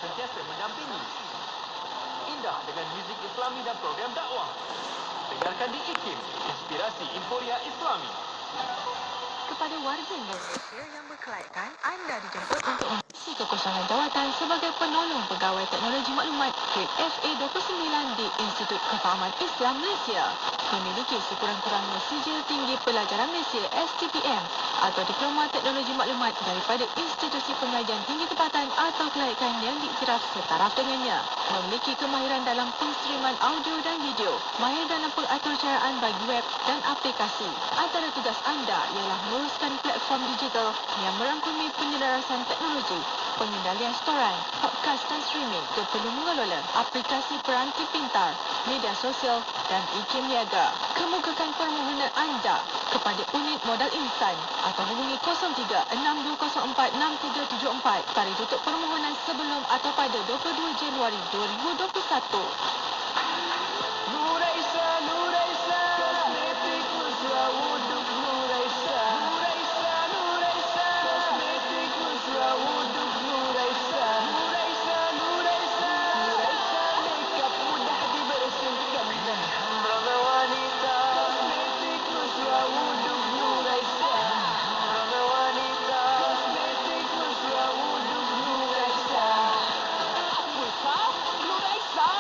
sentiasa mendampingi. Indah dengan muzik Islami dan program dakwah. Dengarkan di IKIM, Inspirasi Inforia Islami. Kepada warga Indonesia yang berkelaikan, anda dijemput untuk mengisi kekosongan jawatan sebagai penolong pegawai teknologi maklumat Grade FA 29 di Institut Kefahaman Islam Malaysia. Memiliki sekurang-kurangnya sijil tinggi pelajaran Malaysia STPM atau Diploma Teknologi Maklumat daripada institusi pengajian tinggi tempatan atau kelaikan yang diiktiraf setaraf dengannya. Memiliki kemahiran dalam penstriman audio dan video, mahir dalam pengaturcaraan bagi web dan aplikasi. Antara tugas anda ialah menguruskan platform digital yang merangkumi penyelarasan teknologi, pengendalian storan, podcast dan streaming, juga perlu mengelola aplikasi peranti pintar, media sosial dan IKIM Niaga. Kemukakan permohonan anda kepada unit modal insan atau hubungi 0362046374 pada tutup permohonan sebelum atau pada 22 Januari 2021. Nuraisa, Nuraisa, kosmetik mesra wuduk Nuraisa. Nuraisa, Nuraisa, kosmetik mesra wuduk Nuraisa. Nuraisa, Nuraisa, Nuraisa, makeup mudah dibersihkan. Ramah wanita, kosmetik mesra wuduk Nuraisa. Ramah wanita, kosmetik mesra wuduk Nuraisa. Apa sah? Nuraisa.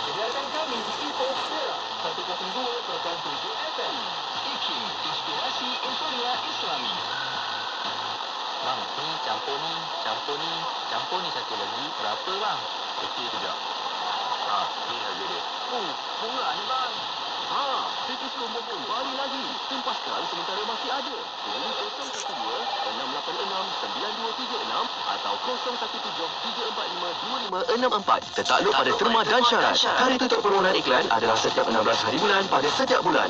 Dengarkan kami di Info Perak 102.7 FM. IKIM, Inspirasi Inforia Islami. Bang, ni campur ni satu lagi. Berapa bang? Okey kejap. Ni harga dia. Murah ni bang. Kritis combo kembali lagi. Tumpaskan sementara masih ada. Pilih 012-686-9236 atau 0173452564. Tertakluk pada terma dan syarat. Hari tutup permohonan iklan adalah setiap 16 hari bulan pada setiap bulan.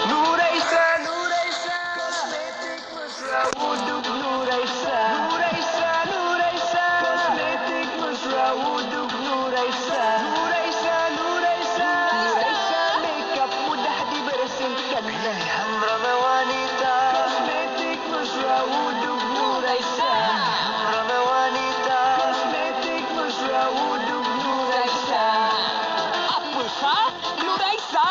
Nuraisa, Nuraisa, kosmetik mesra wuduk Nuraisa. Nuraisa, Nuraisa, kosmetik mesra wuduk Nuraisa. Nuraisa, Nuraisa, Nuraisa, makeup mudah dibersihkan. Ramah wanita, kosmetik mesra wuduk Nuraisa. Ramah wanita, kosmetik mesra wuduk Nuraisa. Apa sah? Nuraisa.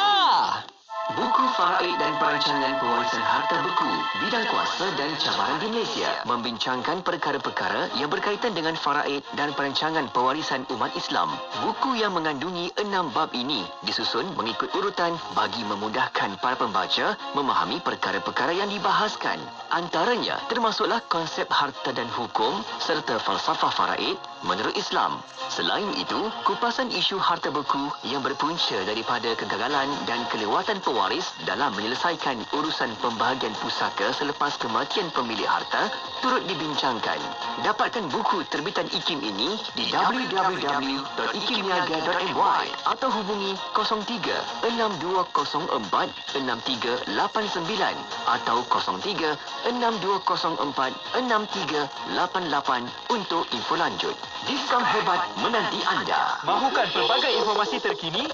Buku Faraid dan Perancangan Pewarisan Harta Beku, Bidang Kuasa dan Cabaran di Malaysia membincangkan perkara-perkara yang berkaitan dengan faraid dan perancangan pewarisan umat Islam. Buku yang mengandungi 6 bab ini disusun mengikut urutan bagi memudahkan para pembaca memahami perkara-perkara yang dibahaskan. Antaranya termasuklah konsep harta dan hukum serta falsafah faraid menurut Islam. Selain itu, kupasan isu harta beku yang berpunca daripada kegagalan dan kelewatan pewaris dalam menyelesaikan urusan pembahagian pusaka selepas kematian pemilik harta turut dibincangkan. Dapatkan buku terbitan IKIM ini di www.ikimniaga.my atau hubungi 03-6204-6389 atau 03-6204-6388 untuk info lanjut. Diskaun hebat menanti anda. Mahukan pelbagai informasi terkini?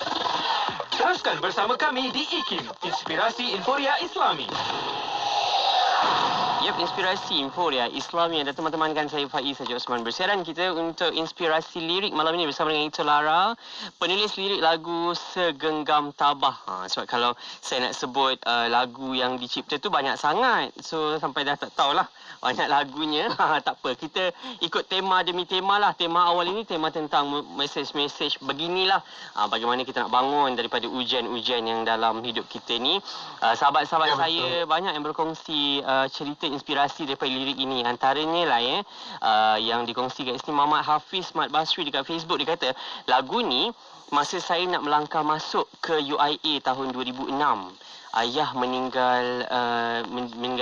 Teruskan bersama kami di IKIM, Inspirasi Inforia Islami. Yap, Inspirasi Inforia Islami. Dan teman-teman, kan saya Faiz Haji Osman bersiaran kita untuk Inspirasi Lirik malam ini bersama dengan Itu Lara, penulis lirik lagu Segenggam Tabah. Sebab kalau saya nak sebut lagu yang dicipta tu banyak sangat, so sampai dah tak tahulah banyak lagunya. Tak apa, kita ikut tema demi tema lah. Tema awal ini tema tentang mesej-mesej beginilah, bagaimana kita nak bangun daripada ujian-ujian yang dalam hidup kita ni. Sahabat-sahabat saya banyak yang berkongsi cerita inspirasi daripada lirik ini. Antaranya lah yang dikongsikan sini Muhammad Hafiz Mat Basri dekat Facebook. Dia kata lagu ni masa saya nak melangkah masuk ke UIA tahun 2006. Ayah meninggal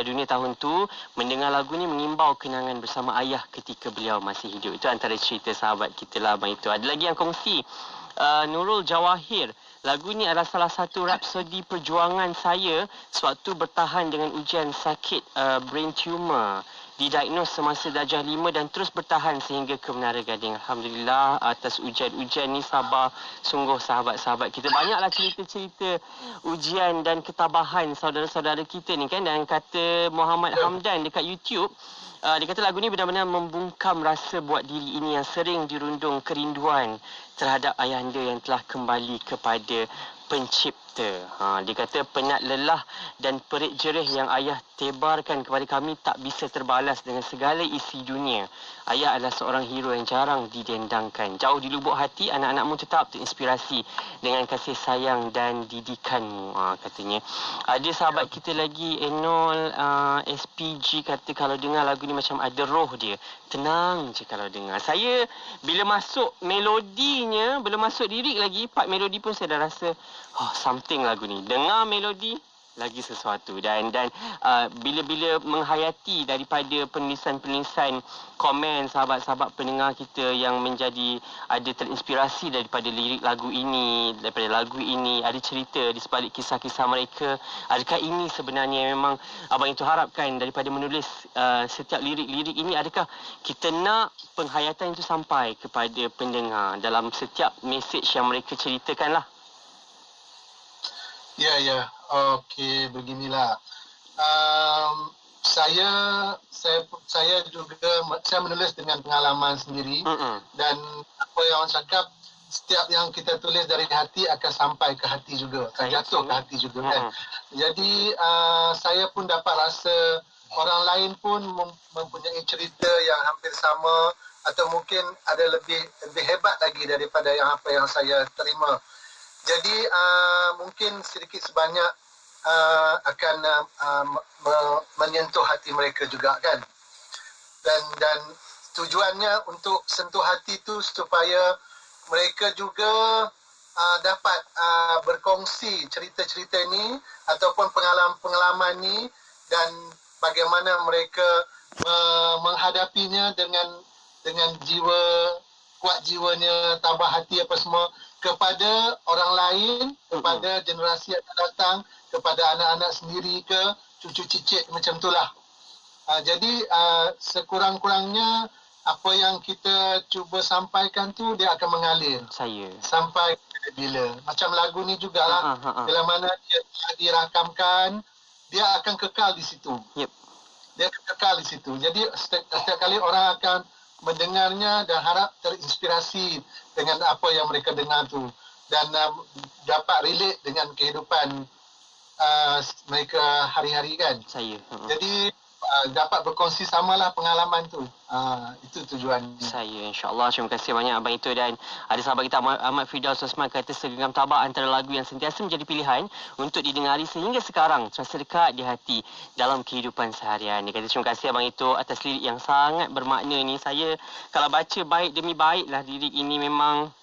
dunia tahun tu. Mendengar lagu ni mengimbau kenangan bersama ayah ketika beliau masih hidup. Itu antara cerita sahabat kita lah abang itu. Ada lagi yang kongsi Nurul Jawahir. Lagu ni adalah salah satu rapsodi perjuangan saya sewaktu bertahan dengan ujian sakit brain tumor. Didiagnos semasa darjah 5 dan terus bertahan sehingga ke Menara Gading. Alhamdulillah atas ujian-ujian ni, sabar sungguh sahabat-sahabat kita. Banyaklah cerita-cerita ujian dan ketabahan saudara-saudara kita ni kan. Dan kata Muhammad Hamdan dekat YouTube, dia kata lagu ni benar-benar membungkam rasa buat diri ini yang sering dirundung kerinduan terhadap ayahanda yang telah kembali kepada pencipta. Dia kata penat lelah dan perit jerih yang ayah tebarkan kepada kami tak bisa terbalas dengan segala isi dunia. Ayah adalah seorang hero yang jarang didendangkan. Jauh di lubuk hati, anak-anakmu tetap terinspirasi dengan kasih sayang dan didikanmu, katanya. Ada sahabat kita lagi, Enol SPG, kata kalau dengar lagu ni macam ada roh dia. Tenang je kalau dengar. Saya bila masuk melodinya, belum masuk lirik lagi, part melodi pun saya dah rasa something lagu ni. Dengar melodi, lagi sesuatu dan bila-bila menghayati daripada penulisan-penulisan komen sahabat-sahabat pendengar kita yang menjadi ada terinspirasi daripada lirik lagu ini, daripada lagu ini, ada cerita di sebalik kisah-kisah mereka. Adakah ini sebenarnya memang abang itu harapkan daripada menulis setiap lirik-lirik ini? Adakah kita nak penghayatan itu sampai kepada pendengar dalam setiap mesej yang mereka ceritakan lah? Ya. Okey, beginilah. Saya juga saya menulis dengan pengalaman sendiri dan apa yang orang cakap, setiap yang kita tulis dari hati akan sampai ke hati juga, akan jatuh ke hati juga kan. Jadi saya pun dapat rasa orang lain pun mempunyai cerita yang hampir sama atau mungkin ada lebih hebat lagi daripada apa yang saya terima. Jadi mungkin sedikit sebanyak akan menyentuh hati mereka juga kan. Dan tujuannya untuk sentuh hati itu supaya mereka juga dapat berkongsi cerita-cerita ini ataupun pengalaman-pengalaman ini dan bagaimana mereka menghadapinya dengan jiwa, kuat jiwanya, tabah hati apa semua kepada orang lain, kepada generasi yang akan datang, kepada anak-anak sendiri ke cucu cicit macam itulah. Jadi sekurang-kurangnya apa yang kita cuba sampaikan tu dia akan mengalir. Sampai bila. Macam lagu ni jugalah. Bila mana dia dirakamkan, dia akan kekal di situ. Dia akan kekal di situ. Jadi setiap kali orang akan mendengarnya dan harap terinspirasi dengan apa yang mereka dengar tu dan dapat relate dengan kehidupan mereka hari-hari kan. Jadi dapat berkongsi samalah pengalaman tu. Itu tujuan saya. InsyaAllah. Terima kasih banyak abang itu. Dan ada sahabat kita Ahmad Firdaus Osman kata segenggam tabak antara lagu yang sentiasa menjadi pilihan untuk didengari sehingga sekarang terasa dekat di hati dalam kehidupan seharian. Dia kata terima kasih abang itu atas lirik yang sangat bermakna ni. Saya kalau baca baik demi baik lah lirik ini memang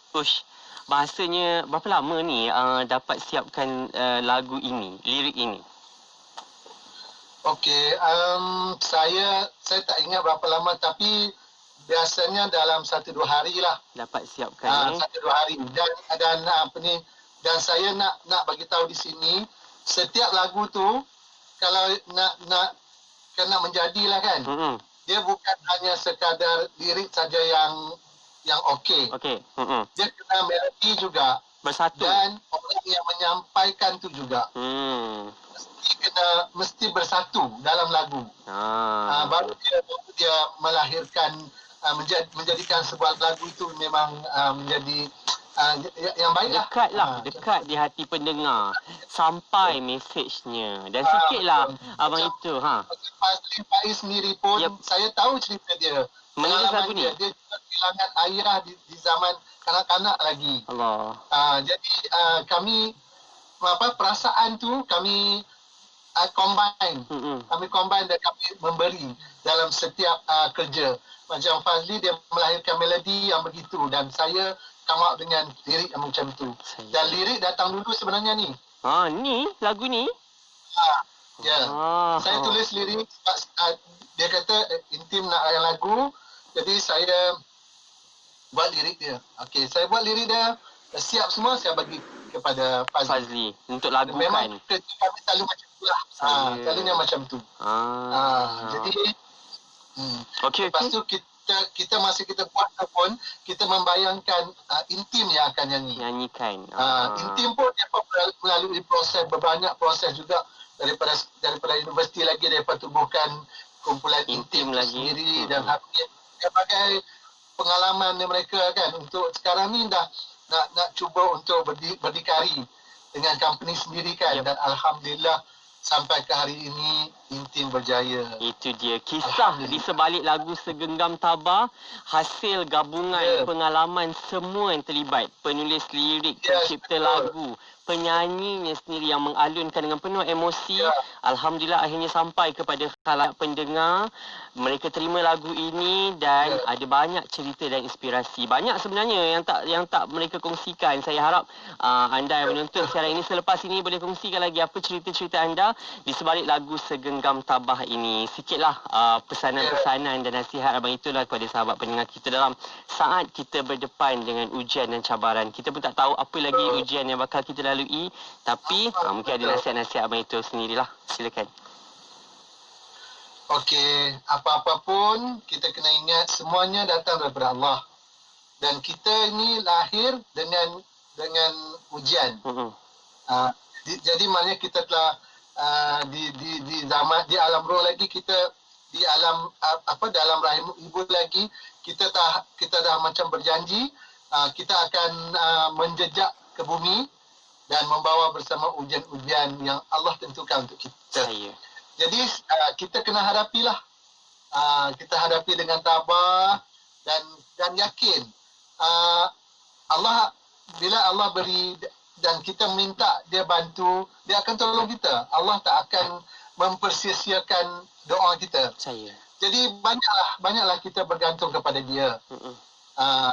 bahasanya berapa lama ni dapat siapkan lagu ini, lirik ini? Okey, saya tak ingat berapa lama tapi biasanya dalam 1-2 hari lah dapat siapkan 1-2 hari dan apa ni, dan saya nak bagi tahu di sini setiap lagu tu kalau nak menjadilah kan, dia bukan hanya sekadar lirik saja yang okey. Dia kena melodi juga bersatu dan orang yang menyampaikan tu juga mesti bersatu dalam lagu. Baru dia melahirkan menjadikan sebuah lagu itu memang menjadi yang baiklah. Dekat di hati pendengar, sampai mesejnya. Dan sikitlah abang itu Faiz sendiri pun saya tahu cerita dia. Menulis lagu ni. Dia juga kehilangan ayah di zaman kanak-kanak lagi. Jadi kami perasaan tu kami combine dan kami memberi dalam setiap kerja. Macam Fazli dia melahirkan melodi yang begitu dan saya come out dengan lirik yang macam tu. Dan lirik datang dulu sebenarnya ni. Ni lagu ni. Saya tulis lirik dia kata Intim nak yang lagu, jadi saya buat lirik dia. Okey, saya buat lirik dia, siap semua saya bagi kepada Fazli untuk lagu memang kan. Kami selalu macam tu lah. Selalunya macam tu. Jadi lepas tu kita masih kita buat pun kita membayangkan Intim yang akan nyanyikan. Intim pun dia melalui banyak proses juga daripada universiti lagi, daripada tubuhkan kumpulan Intim lagi sendiri dan berbagai pengalaman mereka kan. Untuk sekarang ni dah nak cuba untuk berdikari dengan company sendiri kan. Dan alhamdulillah sampai ke hari ini Intim berjaya. Itu dia kisah di sebalik lagu Segenggam Tabah, hasil gabungan pengalaman semua yang terlibat, penulis lirik, pencipta lagu, penyanyinya sendiri yang mengalunkan dengan penuh emosi. Alhamdulillah akhirnya sampai kepada khalayak pendengar. Mereka terima lagu ini dan ada banyak cerita dan inspirasi. Banyak sebenarnya yang tak mereka kongsikan. Saya harap anda yang menonton siaran ini selepas ini boleh kongsikan lagi apa cerita-cerita anda di sebalik lagu Segenggam Tabah ini. Sikitlah pesanan-pesanan dan nasihat abang itulah kepada sahabat pendengar kita dalam saat kita berdepan dengan ujian dan cabaran. Kita pun tak tahu apa lagi ujian yang bakal kita lalui, tapi mungkin ada nasihat-nasihat abang itu sendirilah. Silakan. Okey, apa-apa pun kita kena ingat semuanya datang daripada Allah. Dan kita ini lahir dengan ujian. Jadi maknanya kita telah di zaman di alam roh lagi, kita di alam dalam rahim ibu lagi, kita dah macam berjanji kita akan menjejak ke bumi dan membawa bersama ujian-ujian yang Allah tentukan untuk kita. Jadi kita kena hadapilah. Kita hadapi dengan tabah dan yakin. Bila Allah beri dan kita minta dia bantu, dia akan tolong kita. Allah tak akan mempersia-siakan doa kita. Jadi banyaklah kita bergantung kepada dia.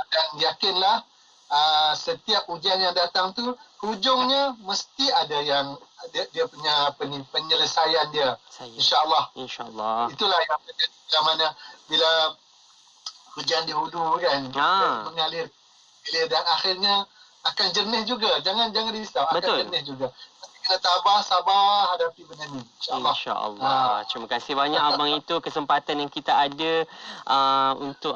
Dan yakinlah setiap ujian yang datang tu hujungnya mesti ada yang dia punya penyelesaian dia. InsyaAllah. Itulah yang terjadi bila mana bila hujan di hulu kan, mengalir dan akhirnya akan jernih juga. Jangan risau, akan jernih juga. Kena tabah, sabar hadapi benda ni. InsyaAllah. Terima kasih banyak abang itu kesempatan yang kita ada untuk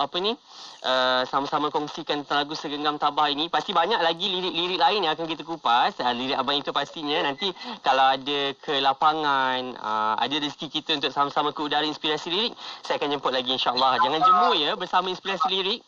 sama-sama kongsikan tentang lagu Segenggam Tabah ini. Pasti banyak lagi lirik-lirik lain yang akan kita kupas. Lirik abang itu pastinya nanti kalau ada ke lapangan, ada rezeki kita untuk sama-sama ke udara inspirasi lirik, saya akan jemput lagi insyaAllah. Jangan jemu ya bersama inspirasi lirik.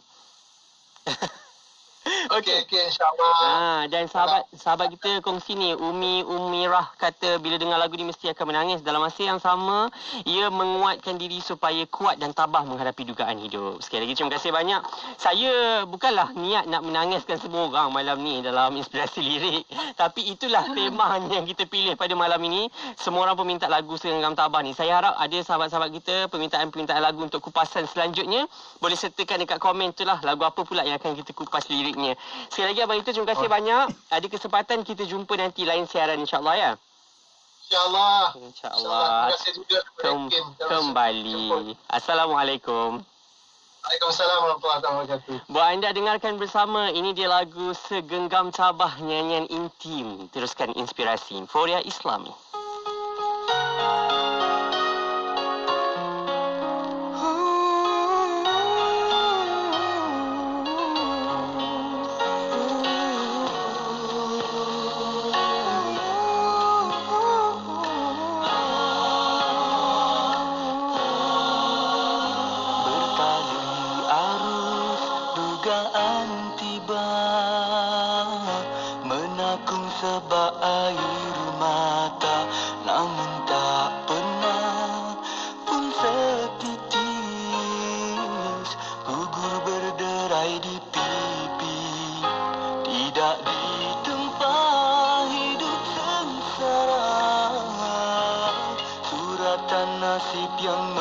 Okey, insyaAllah. Dan sahabat kita kongsi ni, Umirah kata bila dengar lagu ni mesti akan menangis. Dalam masa yang sama, ia menguatkan diri supaya kuat dan tabah menghadapi dugaan hidup. Sekali lagi terima kasih banyak. Saya bukanlah niat nak menangiskan semua orang malam ni dalam inspirasi lirik, tapi itulah tema yang kita pilih pada malam ini. Semua orang pun minta lagu Segenggam Tabah ni. Saya harap ada sahabat-sahabat kita permintaan lagu untuk kupasan selanjutnya, boleh sertakan dekat komen tu lah lagu apa pula yang akan kita kupas lirik. Sekali lagi abang itu terima kasih banyak. Ada kesempatan kita jumpa nanti lain siaran insyaAllah ya. InsyaAllah. Terima kasih juga kembali. Assalamualaikum. Waalaikumsalam warahmatullahi wabarakatuh. Buat anda dengarkan bersama, ini dia lagu Segenggam Tabah, nyanyian intim. Teruskan inspirasi Inforia Islami. Sebab air mata, namun tak pernah pun setitis gugur berderai di pipi. Tidak ditempa hidup sengsara, suratan nasib yang